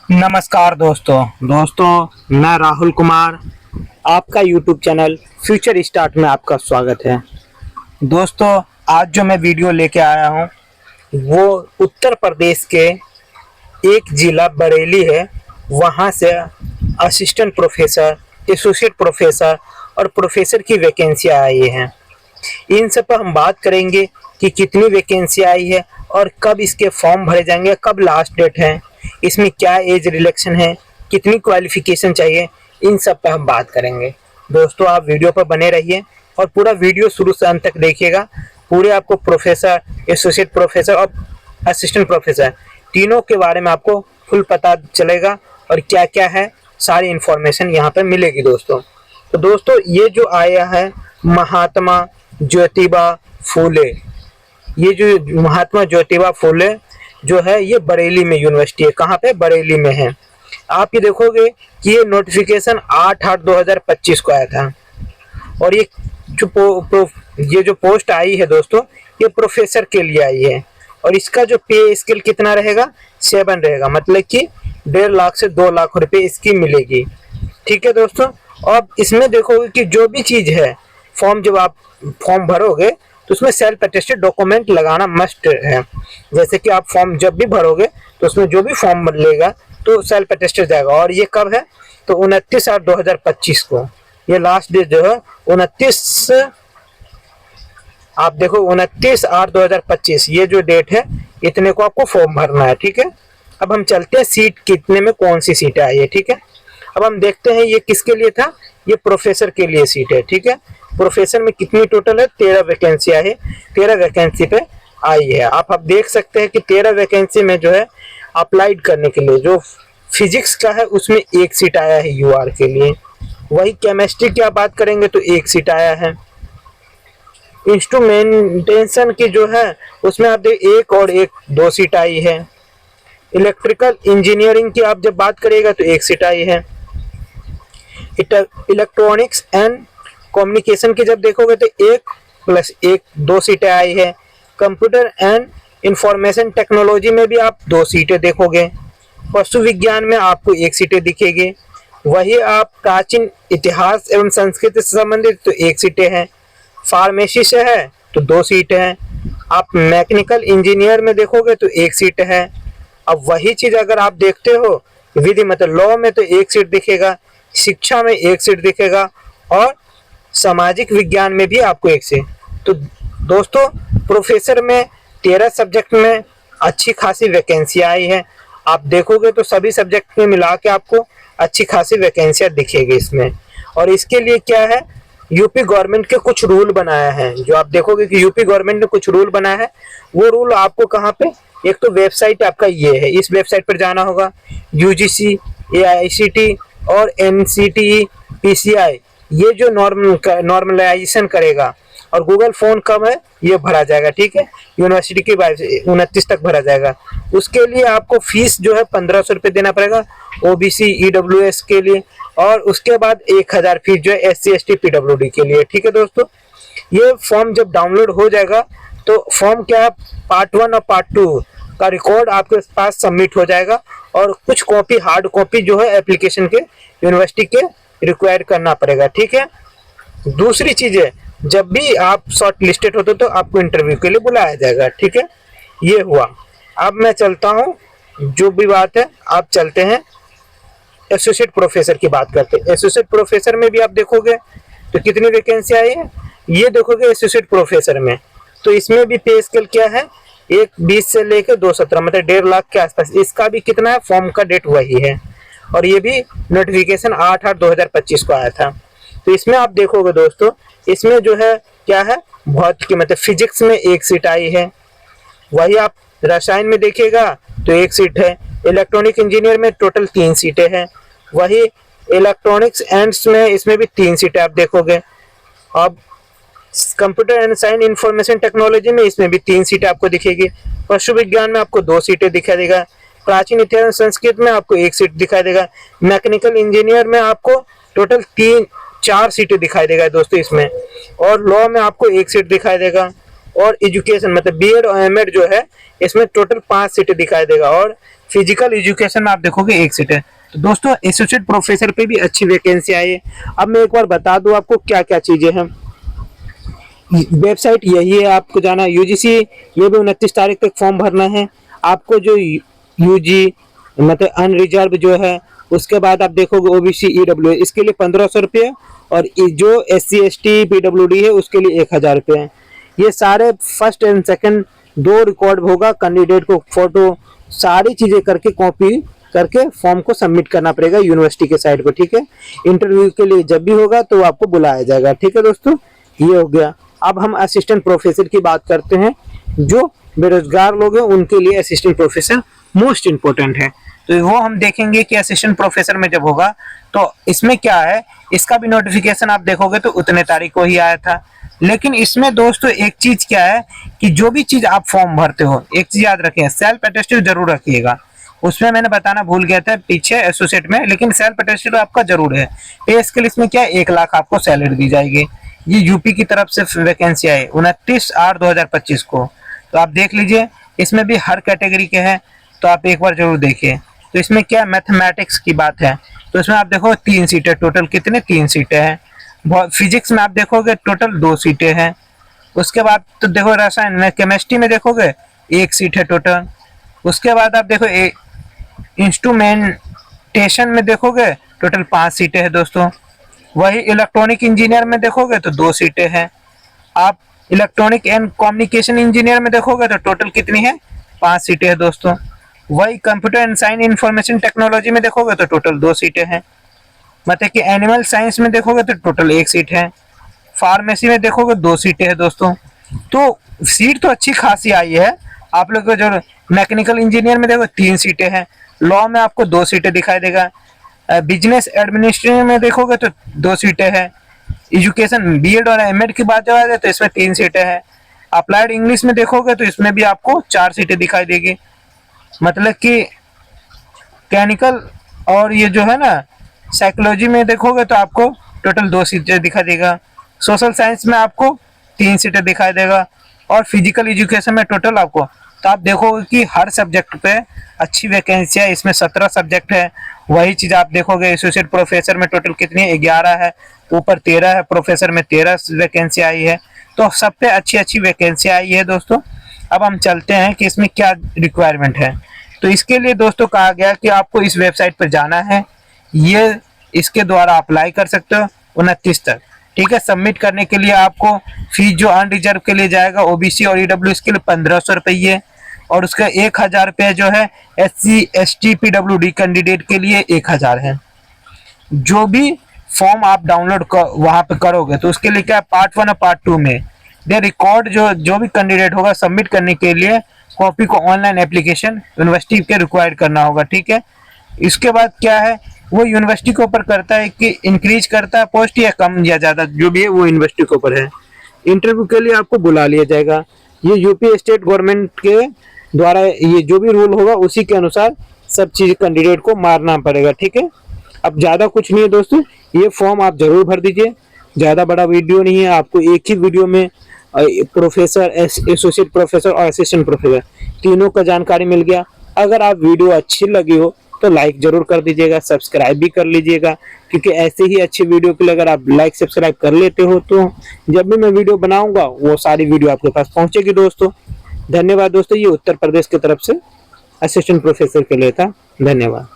नमस्कार दोस्तों मैं राहुल कुमार, आपका यूट्यूब चैनल फ्यूचर स्टार्ट में आपका स्वागत है। दोस्तों, आज जो मैं वीडियो लेके आया हूँ वो उत्तर प्रदेश के एक ज़िला बरेली है, वहाँ से असिस्टेंट प्रोफेसर, एसोसिएट प्रोफेसर और प्रोफेसर की वैकेंसियाँ आई हैं। इन सब पर हम बात करेंगे कि कितनी वैकेंसी आई है और कब इसके फॉर्म भरे जाएंगे, कब लास्ट डेट है, इसमें क्या एज रिलैक्सेशन है, कितनी क्वालिफिकेशन चाहिए, इन सब पर हम बात करेंगे। दोस्तों, आप वीडियो पर बने रहिए और पूरा वीडियो शुरू से अंत तक देखिएगा। पूरे आपको प्रोफेसर, एसोसिएट प्रोफेसर और असिस्टेंट प्रोफेसर तीनों के बारे में आपको फुल पता चलेगा और क्या क्या है, सारी इन्फॉर्मेशन यहाँ पर मिलेगी दोस्तों। तो दोस्तों, ये जो आया है महात्मा ज्योतिबा फूले, ये जो महात्मा ज्योतिबा फूले जो है ये बरेली में यूनिवर्सिटी है। कहाँ पे? बरेली में है। आप ये देखोगे कि ये नोटिफिकेशन 8/8/2025 को आया था और ये जो पोस्ट आई है दोस्तों, ये प्रोफेसर के लिए आई है और इसका जो पे स्केल कितना रहेगा? 7 रहेगा, मतलब कि 1.5 लाख से 2 लाख रुपए इसकी मिलेगी। ठीक है दोस्तों। अब इसमें देखोगे कि जो भी चीज़ है, जब आप फॉर्म भरोगे तो उसमें सेल्फ अटेस्टेड डॉक्यूमेंट लगाना मस्ट है। जैसे कि आप फॉर्म जब भी भरोगे तो उसमें जो भी फॉर्म लेगा तो सेल्फ अटेस्टेड जाएगा। और ये कब है? तो 29/8/2025 को ये लास्ट डेट जो है 29, आप देखो 29/8/2025 ये जो डेट है, इतने को आपको फॉर्म भरना है। ठीक है। अब हम चलते हैं सीट कितने में, कौन सी सीट आई है। ठीक है। अब हम देखते हैं ये किसके लिए था। ये प्रोफेसर के लिए सीट है। ठीक है। प्रोफेसर में कितनी टोटल है? 13 वैकेंसी है। 13 वैकेंसी पे आई है। आप अब देख सकते हैं कि 13 वैकेंसी में जो है अप्लाइड करने के लिए जो फिजिक्स का है उसमें एक सीट आया है यूआर के लिए। वही केमिस्ट्री की आप बात करेंगे तो एक सीट आया है। इंस्ट्रूमेंटेशन की जो है उसमें आप देख एक और एक 2 सीट आई है। इलेक्ट्रिकल इंजीनियरिंग की आप जब बात करिएगा तो एक सीट आई है। इलेक्ट्रॉनिक्स एंड कम्युनिकेशन की जब देखोगे तो 1+1 2 सीटें आई है। कंप्यूटर एंड इंफॉर्मेशन टेक्नोलॉजी में भी आप 2 सीटें देखोगे। पशु विज्ञान में आपको 1 सीटें दिखेगी। वही आप प्राचीन इतिहास एवं संस्कृति से संबंधित तो 1 सीटें हैं। फार्मेसी से है तो 2 सीटें हैं। आप मैकेनिकल इंजीनियर में देखोगे तो 1 सीट है। अब वही चीज़ अगर आप देखते हो विधि मतलब लॉ में तो 1 सीट दिखेगा, शिक्षा में 1 सीट दिखेगा और सामाजिक विज्ञान में भी आपको 1 सीट। तो दोस्तों, प्रोफेसर में 13 सब्जेक्ट में अच्छी खासी वैकेंसी आई है। आप देखोगे तो सभी सब्जेक्ट में मिला के आपको अच्छी खासी वैकेंसियाँ दिखेगी इसमें। और इसके लिए क्या है, यूपी गवर्नमेंट के कुछ रूल बनाया है। जो आप देखोगे कि यूपी गवर्नमेंट ने कुछ रूल बनाया है, वो रूल आपको कहाँ पे, एक तो वेबसाइट आपका ये है, इस वेबसाइट पर जाना होगा। यूजीसी, एआईसीटी और एनसीटीई, पीसीआई ये जो नॉर्मलाइजेशन करेगा और गूगल फोन कब है ये भरा जाएगा। ठीक है। यूनिवर्सिटी की 29 तक भरा जाएगा। उसके लिए आपको फीस जो है 1500 रुपये देना पड़ेगा ओबीसी ईडब्ल्यूएस के लिए, और उसके बाद 1000 फीस जो है एससी एसटी पीडब्ल्यूडी के लिए। ठीक है दोस्तों। ये फॉर्म जब डाउनलोड हो जाएगा तो फॉर्म क्या, पार्ट 1 और पार्ट 2 का रिकॉर्ड आपके पास सबमिट हो जाएगा और कुछ कॉपी, हार्ड कॉपी जो है एप्लीकेशन के यूनिवर्सिटी के रिक्वायर करना पड़ेगा। ठीक है। दूसरी चीज़ है, जब भी आप शॉर्ट लिस्टेड होते तो आपको इंटरव्यू के लिए बुलाया जाएगा। ठीक है। ये हुआ। अब मैं चलता हूँ, जो भी बात है आप चलते हैं एसोसिएट प्रोफेसर की बात करते हैं। एसोसिएट प्रोफेसर में भी आप देखोगे तो कितनी वैकेंसी आई है, ये देखोगे एसोसिएट प्रोफेसर में तो इसमें भी पे स्केल क्या है, 1/20 से लेकर 2/17 मतलब 1.5 लाख के आसपास। इसका भी कितना है, फॉर्म का डेट वही है और ये भी नोटिफिकेशन 8/8/2025 को आया था। तो इसमें आप देखोगे दोस्तों, इसमें जो है क्या है, भौतिकी मतलब फिजिक्स में 1 सीट आई है। वही आप रसायन में देखिएगा तो 1 सीट है। इलेक्ट्रॉनिक इंजीनियर में टोटल 3 सीटें हैं। वही इलेक्ट्रॉनिक्स एंड्स में इसमें भी 3 सीटें आप देखोगे। अब computer and science information technology में इसमें भी 3 सीटें आपको दिखेगी। पशु विज्ञान में आपको 2 सीटें दिखाई देगा। प्राचीन इतिहास संस्कृत में आपको 1 सीट दिखाई देगा। मैकेनिकल इंजीनियर में आपको टोटल 4 सीटें दिखाई देगा दोस्तों इसमें। और लॉ में आपको 1 सीट दिखाई देगा। और एजुकेशन मतलब बीएड और एमएड जो है इसमें टोटल 5 सीटें दिखाई देगा। और फिजिकल एजुकेशन में आप देखोगे एक सीट है। तो दोस्तों एसोसिएट प्रोफेसर पे भी अच्छी वैकेंसी आई है। अब मैं एक बार बता दूं आपको क्या क्या चीजें हैं। वेबसाइट यही है, आपको जाना यूजीसी, ये भी 29 तारीख तक फॉर्म भरना है आपको। जो यूजी मतलब अनरिजर्व जो है, उसके बाद आप देखोगे ओबीसी ईडब्ल्यू, इसके लिए 1500 रुपये, और जो SC ST PWD है उसके लिए 1000 रुपये है। ये सारे फर्स्ट एंड सेकंड 2 रिकॉर्ड होगा, कैंडिडेट को फोटो सारी चीजें करके कॉपी करके फॉर्म को सबमिट करना पड़ेगा यूनिवर्सिटी के साइट पर, ठीक है। इंटरव्यू के लिए जब भी होगा तो आपको बुलाया जाएगा, ठीक है दोस्तों। ये हो गया। अब हम असिस्टेंट प्रोफेसर की बात करते हैं। जो बेरोजगार लोग हैं उनके लिए असिस्टेंट प्रोफेसर मोस्ट इम्पोर्टेंट है। तो वो हम देखेंगे कि असिस्टेंट प्रोफेसर में जब होगा तो इसमें क्या है, इसका भी नोटिफिकेशन आप देखोगे तो उतने तारीख को ही आया था। लेकिन इसमें दोस्तों एक चीज क्या है कि जो भी चीज आप फॉर्म भरते हो, एक चीज याद रखिए, सेल्फ अटेस्टेड जरूर रखिएगा। उसमें मैंने बताना भूल गया था पीछे एसोसिएट में, लेकिन सेल्फ अटेस्टेड आपका जरूर है। पे स्केल इसमें क्या है, 1 लाख आपको सैलरी दी जाएगी। ये यूपी की तरफ से वैकेंसी आई 29/8/2025 को। तो आप देख लीजिए, इसमें भी हर कैटेगरी के हैं, तो आप एक बार जरूर देखिए। तो इसमें क्या मैथमेटिक्स की बात है, तो इसमें आप देखो 3 सीटें, टोटल कितने 3 सीटें हैं। फिजिक्स में आप देखोगे टोटल 2 सीटें हैं। उसके बाद तो देखो रसायन में, केमिस्ट्री में देखोगे 1 सीट है टोटल। उसके बाद आप देखो इंस्ट्रूमेंटेशन में देखोगे टोटल 5 सीटें हैं दोस्तों। वही इलेक्ट्रॉनिक इंजीनियर में देखोगे तो 2 सीटें हैं। आप इलेक्ट्रॉनिक एंड कम्युनिकेशन इंजीनियर में देखोगे तो टोटल कितनी है, 5 सीटें हैं दोस्तों। वही computer and science information technology में देखोगे तो टोटल 2 सीटें हैं। मतलब कि एनिमल साइंस में देखोगे तो टोटल 1 सीट है। फार्मेसी में देखोगे 2 सीटें हैं दोस्तों। तो सीट तो अच्छी खासी आई है। आप लोग को जो मैकेनिकल इंजीनियर में देखो 3 सीटें हैं। लॉ में आपको 2 सीटें दिखाई देगा। बिजनेस एडमिनिस्ट्रेशन में देखोगे तो 2 सीटें हैं। एजुकेशन बीएड और एमएड की बात जब आ जाए तो इसमें 3 सीटें हैं। अप्लाइड इंग्लिश में देखोगे तो इसमें भी आपको 4 सीटें दिखाई देगी। मतलब कि कैनिकल और ये जो है ना साइकोलॉजी में देखोगे तो आपको टोटल 2 सीटें दिखाई देगा। सोशल साइंस में आपको 3 सीटें दिखाई देगा। और फिजिकल एजुकेशन में टोटल आपको, तो आप देखोगे कि हर सब्जेक्ट पे अच्छी वैकेंसी है। इसमें 17 सब्जेक्ट है। वही चीज आप देखोगे एसोसिएट प्रोफेसर में टोटल कितनी, 11 है, ऊपर 13 है, प्रोफेसर में 13 वैकेंसी आई है। तो सब पे अच्छी अच्छी वैकेंसी आई है दोस्तों। अब हम चलते हैं कि इसमें क्या रिक्वायरमेंट है। तो इसके लिए दोस्तों कहा गया कि आपको इस वेबसाइट पर जाना है, ये इसके द्वारा अप्लाई कर सकते हो 29 तक, ठीक है। सबमिट करने के लिए आपको फीस जो अनरिजर्व के लिए जाएगा ओबीसी और ईडब्ल्यू, इसके लिए 1500 रुपये, और उसका 1000 रुपये जो है SC ST PWD कैंडिडेट के लिए 1000 है। जो भी फॉर्म आप डाउनलोड वहां पे करोगे तो उसके लिए क्या पार्ट 1 और पार्ट 2 में दे रिकॉर्ड जो भी कैंडिडेट होगा सबमिट करने के लिए कॉपी को ऑनलाइन एप्लीकेशन यूनिवर्सिटी के रिक्वायर्ड करना होगा, ठीक है। इसके बाद क्या है, वो यूनिवर्सिटी के ऊपर करता है कि इंक्रीज करता है पोस्ट या कम या ज्यादा, जो भी है वो यूनिवर्सिटी के ऊपर है। इंटरव्यू के लिए आपको बुला लिया जाएगा। ये यूपी स्टेट गवर्नमेंट के द्वारा ये जो भी रूल होगा उसी के अनुसार सब चीज कैंडिडेट को मारना पड़ेगा, ठीक है। अब ज्यादा कुछ नहीं है दोस्तों, ये फॉर्म आप जरूर भर दीजिए। ज्यादा बड़ा वीडियो नहीं है, आपको एक ही वीडियो में प्रोफेसर, एसोसिएट प्रोफेसर और असिस्टेंट प्रोफेसर तीनों का जानकारी मिल गया। अगर आप वीडियो अच्छी लगी हो तो लाइक जरूर कर दीजिएगा, सब्सक्राइब भी कर लीजिएगा, क्योंकि ऐसे ही अच्छे वीडियो के लिए अगर आप लाइक सब्सक्राइब कर लेते हो तो जब भी मैं वीडियो बनाऊंगा वो सारी वीडियो आपके पास पहुंचेगी दोस्तों। धन्यवाद दोस्तों। ये उत्तर प्रदेश की तरफ से असिस्टेंट प्रोफेसर के लिए था। धन्यवाद।